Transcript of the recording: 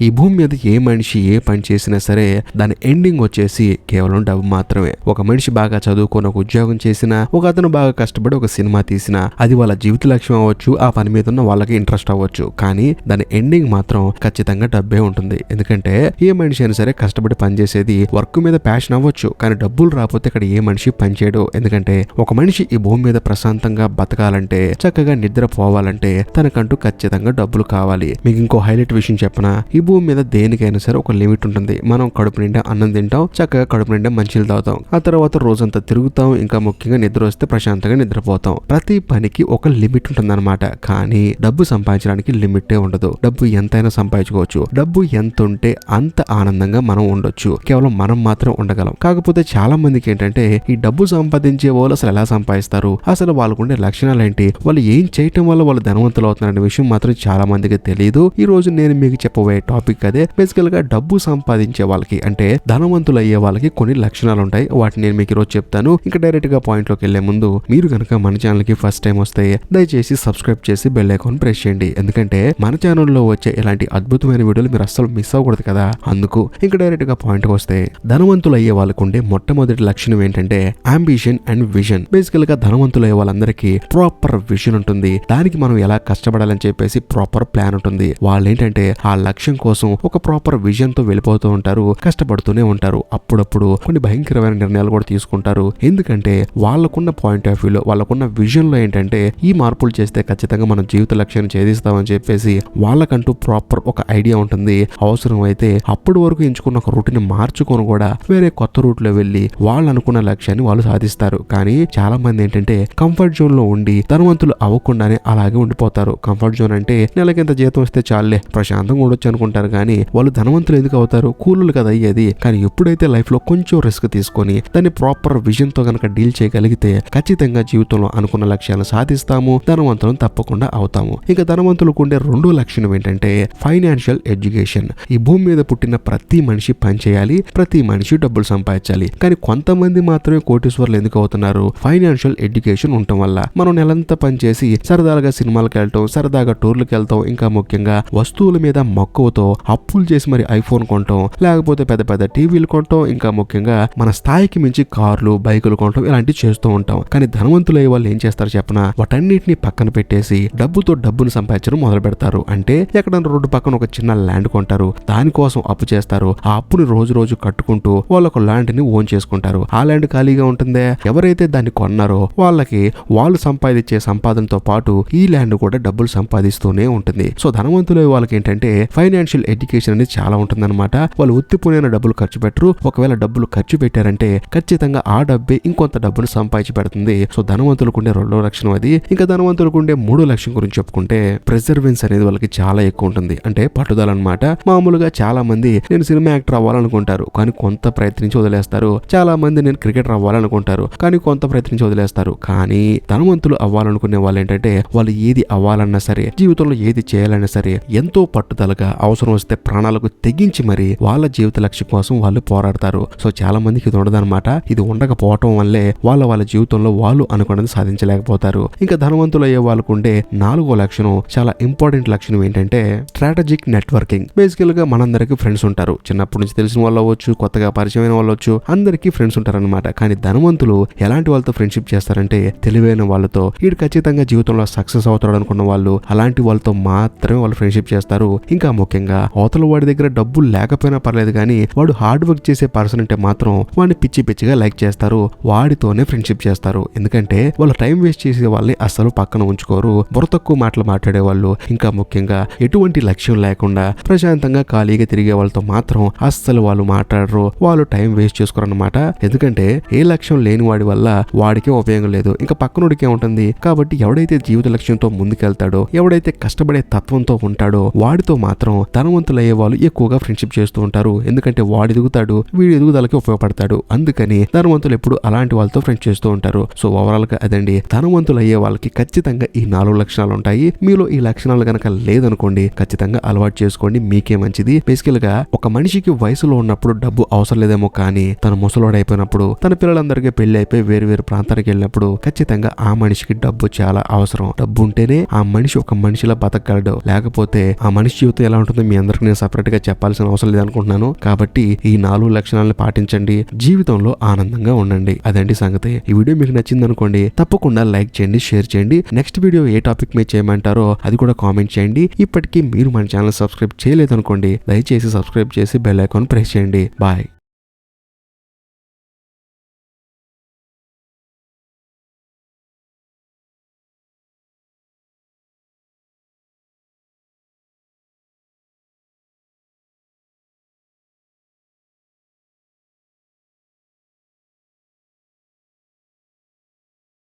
ఈ భూమి మీద ఏ మనిషి ఏ పని చేసినా సరే దాని ఎండింగ్ వచ్చేసి కేవలం డబ్బు మాత్రమే. ఒక మనిషి బాగా చదువుకొని ఒక ఉద్యోగం చేసినా, ఒక అతను బాగా కష్టపడి ఒక సినిమా తీసినా అది వాళ్ళ జీవిత లక్ష్యం అవ్వచ్చు, ఆ పని మీద ఉన్న వాళ్ళకి ఇంట్రెస్ట్ అవ్వచ్చు, కానీ దాని ఎండింగ్ మాత్రం ఖచ్చితంగా డబ్బే ఉంటుంది. ఎందుకంటే ఏ మనిషి అయినా సరే కష్టపడి పనిచేసేది వర్క్ మీద ప్యాషన్ అవ్వచ్చు, కానీ డబ్బులు రాకపోతే ఇక్కడ ఏ మనిషి పనిచేయడు. ఎందుకంటే ఒక మనిషి ఈ భూమి మీద ప్రశాంతంగా బతకాలంటే, చక్కగా నిద్రపోవాలంటే తనకంటూ ఖచ్చితంగా డబ్బులు కావాలి. మీకు ఇంకో హైలైట్ విషయం చెప్పనా, ఈ భూమి మీద దేనికైనా సరే ఒక లిమిట్ ఉంటుంది. మనం కడుపు నిండా అన్నం తింటాం, చక్కగా కడుపు నిండా మంచిలు తాగుతాం, ఆ తర్వాత రోజంతా తిరుగుతాం, ఇంకా ముఖ్యంగా నిద్ర వస్తే ప్రశాంతంగా నిద్రపోతాం. ప్రతి పనికి ఒక లిమిట్ ఉంటుందన్నమాట. కానీ డబ్బు సంపాదించడానికి లిమిటే ఉండదు. డబ్బు ఎంతైనా సంపాదించుకోవచ్చు. డబ్బు ఎంత ఉంటే అంత ఆనందంగా మనం ఉండొచ్చు. కేవలం మనం మాత్రం ఉండగలం. కాకపోతే చాలా మందికి ఏంటంటే ఈ డబ్బు సంపాదించే వాళ్ళు అసలు ఎలా సంపాదిస్తారు, అసలు వాళ్ళకుండే లక్షణాలు ఏంటి, వాళ్ళు ఏం చేయటం వల్ల వాళ్ళు ధనవంతులు అవుతున్నారనే విషయం మాత్రం చాలా మందికి తెలియదు. ఈ రోజు నేను మీకు చెప్పబోయే టాపిక్ అదే. బేసికల్ గా డబ్బు సంపాదించే వాళ్ళకి అంటే ధనవంతులు అయ్యే వాళ్ళకి కొన్ని లక్షణాలు ఉంటాయి. వాటిని నేను మీకు ఈరోజు చెప్తాను. ఇంకా డైరెక్ట్ గా పాయింట్ లోకి వెళ్లే ముందు మీరు కనుక మన ఛానల్ కి ఫస్ట్ టైం వస్తే దయచేసి సబ్స్క్రైబ్ చేసి బెల్ ఐకాన్ ప్రెస్ చేయండి. ఎందుకంటే మన ఛానల్లో వచ్చే ఇలాంటి అద్భుతమైన వీడియోలు మీరు అస్సలు మిస్ అవ్వకూడదు కదా. అందుకు ఇంకా డైరెక్ట్ గా పాయింట్ వస్తే ధనవంతులు అయ్యే వాళ్ళకు ఉండే మొట్టమొదటి లక్షణం ఏంటంటే అంబిషన్ అండ్ విజన్. బేసికల్ గా ధనవంతులు అయ్యే వాళ్ళందరికీ ప్రాపర్ విజన్ ఉంటుంది. దానికి మనం ఎలా కష్టపడాలని చెప్పేసి ప్రాపర్ ప్లాన్ ఉంటుంది. వాళ్ళు ఏంటంటే ఆ లక్ష్యం కోసం ఒక ప్రాపర్ విజన్ తో వెళ్ళిపోతూ ఉంటారు, కష్టపడుతూనే ఉంటారు. అప్పుడప్పుడు కొన్ని భయంకరమైన నిర్ణయాలు కూడా తీసుకుంటారు. ఎందుకంటే వాళ్ళకున్న పాయింట్ ఆఫ్ వ్యూలో, వాళ్ళకున్న విజన్ లో ఏంటంటే ఈ మార్పులు చేస్తే ఖచ్చితంగా మన జీవిత లక్ష్యాన్ని ఛేదిస్తామని చెప్పేసి వాళ్ళకంటూ ప్రాపర్ ఒక ఐడియా ఉంటుంది. అవసరం అయితే అప్పటి వరకు ఎంచుకున్న ఒక రూట్ ని మార్చుకొని కూడా వేరే కొత్త రూట్ లో వెళ్లి వాళ్ళు అనుకున్న లక్ష్యాన్ని వాళ్ళు సాధిస్తారు. కానీ చాలా మంది ఏంటంటే కంఫర్ట్ జోన్ లో ఉండి ధనవంతులు అవ్వకుండానే అలాగే ఉండిపోతారు. కంఫర్ట్ జోన్ అంటే నెలకింత జీతం వస్తే చాలే ప్రశాంతంగా ఉండొచ్చు అనుకుంటారు. కానీ వాళ్ళు ధనవంతులు ఎందుకు అవుతారు, కూలీలు కదా అయ్యేది. కానీ ఎప్పుడైతే లైఫ్ లో కొంచెం రిస్క్ తీసుకొని దాన్ని ప్రాపర్ విజన్ తో కనుక డీల్ చేయగలిగితే ఖచ్చితంగా జీవితంలో అనుకున్న లక్ష్యాలను సాధిస్తాము, ధనవంతులను తప్పకుండా అవుతాము. ఇక ధనవంతులకు ఉండే రెండో లక్షణం ఏంటంటే ఫైనాన్షియల్ ఎడ్యుకేషన్. ఈ భూమి మీద పుట్టిన ప్రతి మనిషి పని చేయాలి, ప్రతి మనిషి డబ్బులు సంపాదించాలి. కానీ కొంతమంది మాత్రమే కోటీశ్వర్లు ఎందుకు అవుతున్నారు, ఫైనాన్షియల్ ఎడ్యుకేషన్ ఉండటం వల్ల. మనం నెలంతా పనిచేసి సరదాగా సినిమాలకు వెళ్ళటం, సరదాగా టూర్లకు వెళ్తాం, ఇంకా ముఖ్యంగా వస్తువుల మీద మక్కువతో అప్పులు చేసి మరి ఐఫోన్ కొంటాం, లేకపోతే పెద్ద పెద్ద టీవీలు కొంటాం, ఇంకా ముఖ్యంగా మన స్థాయికి మించి కార్లు బైకులు కొంటాం, ఇలాంటివి చేస్తూ ఉంటాం. కానీ ధనవంతులు అయ్యే వాళ్ళు ఏం చేస్తారు చెప్పనా, వాటన్నిటిని పక్కన పెట్టేసి డబ్బుతో డబ్బును సంపాదించడం మొదలు పెడతారు. అంటే ఎక్కడన్నా రోడ్డు పక్కన ఒక చిన్న ల్యాండ్ కొంటారు, దానికోసం అప్పు చేస్తారు. ఆ అప్పుని రోజు రోజు కట్టుకుంటూ వాళ్ళు ఒక ల్యాండ్ ని ఓన్ చేసుకుంటారు. ఆ ల్యాండ్ ఖాళీగా ఉంటుందే, ఎవరైతే దాన్ని కొన్నారో వాళ్ళకి వాళ్ళు సంపాదించే సంపాదనతో పాటు ఈ ల్యాండ్ కూడా డబ్బులు సంపాదిస్తూనే ఉంటుంది. సో ధనవంతులు వాళ్ళకి ఏంటంటే ఫైనాన్షియల్ ఎడ్యుకేషన్ అనేది చాలా ఉంటుందన్నమాట. వాళ్ళు ఉత్తిపోయిన డబ్బులు ఖర్చు పెట్టరు. ఒకవేళ డబ్బులు ఖర్చు పెట్టారంటే ఖచ్చితంగా ఆ డబ్బే ఇంకొంత డబ్బును సంపాదించి పెడుతుంది. సో ధనవంతులకు ఉండే రెండో లక్షణం అది. ఇంకా ధనవంతులకు ఉండే మూడో లక్షణం గురించి చెప్పుకుంటే ప్రెజర్వెన్స్ అనేది వాళ్ళకి చాలా ఎక్కువ ఉంటుంది. అంటే పట్టుదల అన్నమాట. మామూలుగా చాలా మంది నేను సినిమా యాక్టర్ అవ్వాలనుకుంటారు, కానీ కొంత ప్రయత్నించి వదిలేస్తారు. చాలా మంది నేను క్రికెటర్ అవ్వాలనుకుంటారు, కానీ కొంత ప్రయత్నించి వదిలేస్తారు. కానీ ధనవంతులు అవ్వాలనుకునే వాళ్ళు ఏంటంటే వాళ్ళు ఏది అవ్వాలన్నా సరే, జీవితంలో ఏది చేయాలన్నా సరే ఎంతో పట్టుదలగా అవసరం వస్తే ప్రాణాలకు తెగించి మరి వాళ్ళ జీవిత లక్ష్యం కోసం వాళ్ళు పోరాడతారు. సో చాలా మందికి ఇది ఉండదన్నమాట. ఇది ఉండకపోవటం వల్లే వాళ్ళ జీవితంలో వాళ్ళు అనుకున్నది సాధించలేకపోతారు. ఇంకా ధనవంతులు అయ్యే వాళ్ళకు ఉండే నాలుగో లక్షణం, చాలా ఇంపార్టెంట్ లక్షణం ఏంటంటే స్ట్రాటజిక్ నెట్వర్కింగ్. బేసికల్ గా మనందరికీ ఫ్రెండ్స్ ఉంటారు. చిన్నప్పటి నుంచి తెలిసిన వాళ్ళు అవ్వచ్చు, కొత్తగా పరిచయమైన వాళ్ళు అవ్వచ్చు, అందరికీ ఫ్రెండ్స్ ఉంటారు అనమాట. కానీ ధనవంతులు ఎలాంటి వాళ్ళతో ఫ్రెండ్షిప్ చేస్తారంటే తెలివైన వాళ్ళతో, వీడు ఖచ్చితంగా జీవితంలో సక్సెస్ అవుతాడు అనుకున్న వాళ్ళు, అలాంటి వాళ్ళతో మాత్రమే వాళ్ళు ఫ్రెండ్షిప్ చేస్తారు. ఇంకా ముఖ్యంగా అవతల వాడి దగ్గర డబ్బులు లేకపోయినా పర్లేదు, కానీ వాడు హార్డ్ వర్క్ చేసే పర్సన్ అంటే మాత్రం వాడిని పిచ్చి పిచ్చిగా లైక్ చేస్తారు, వాడితోనే ఫ్రెండ్షిప్ చేస్తారు. ఎందుకంటే వాళ్ళు టైం వేస్ట్ చేసే వాళ్ళని అస్సలు పక్కన ఉంచుకోరు. బుర్ర తక్కువ మాటలు మాట్లాడే వాళ్ళు, ఇంకా ముఖ్యంగా ఎటువంటి లక్ష్యం లేకుండా ప్రశాంతంగా ఖాళీగా తిరిగే వాళ్ళతో మాత్రం అస్సలు వాళ్ళు మాట్లాడరు, వాళ్ళు టైం వేస్ట్ చేసుకోరు అన్నమాట. ఎందుకంటే ఏ లక్ష్యం లేని వాడి వల్ల వాడికే ఉపయోగం లేదు, ఇంకా పక్కనోడికే ఉంటుంది. కాబట్టి ఎవడైతే జీవిత లక్ష్యంతో ముందుకెళ్తాడో, ఎవడైతే కష్టపడే తత్వంతో ఉంటాడో వాడితో మాత్రం ధనవంతులు అయ్యే వాళ్ళు ఎక్కువగా ఫ్రెండ్షిప్ చేస్తూ ఉంటారు. ఎందుకంటే వాడు ఎదుగుతాడు, వీడి ఎదుగుదలకి ఉపయోగపడతాడు. అందుకని ధనవంతులు ఎప్పుడు అలాంటి వాళ్ళతో ఫ్రెండ్స్ చేస్తూ ఉంటారు. సో ఓవరాల్ గా అదండి, ధనవంతులు అయ్యే వాళ్ళకి ఖచ్చితంగా ఈ 4 లక్షణాలు ఉంటాయి. మీలో ఈ లక్షణాలు కనుక లేదనుకోండి, ఖచ్చితంగా అలవాటు చేసుకోండి, మీకే మంచిది. బేసికల్ గా ఒక మనిషికి వయసులో ఉన్నప్పుడు డబ్బు అవసరం లేదేమో, కానీ తన ముసలోడు అయిపోయినప్పుడు, తన పిల్లలందరికీ పెళ్లి అయిపోయి వేరు వేరు ప్రాంతానికి వెళ్ళినప్పుడు ఖచ్చితంగా ఆ మనిషికి డబ్బు చాలా అవసరం. డబ్బు ఉంటేనే ఆ మనిషి ఒక మనిషిలా బతకగలడు. లేకపోతే ఆ మనిషి జీవితం ఎలా ఉంటుందో మీ అందరికి నేను సపరేట్ గా చెప్పాల్సిన అవసరం లేదనుకుంటున్నాను. కాబట్టి ఈ 4 లక్షణాలను పాటించండి, జీవితంలో ఆనందంగా ఉండండి. అదండి సంగతి. ఈ వీడియో మీకు నచ్చింది అనుకోండి, తప్పకుండా లైక్ చేయండి, షేర్ చేయండి. నెక్స్ట్ వీడియో ఏ టాపిక్ మీద చేయమంటారో అది కూడా కామెంట్ చేయండి. ఇప్పటికీ మీరు మన ఛానల్ సబ్స్క్రైబ్ చేయలేదనుకోండి, దయచేసి సబ్స్క్రైబ్ చేసి బెల్ ఐకాన్ ప్రెస్ చేయండి. బాయ్.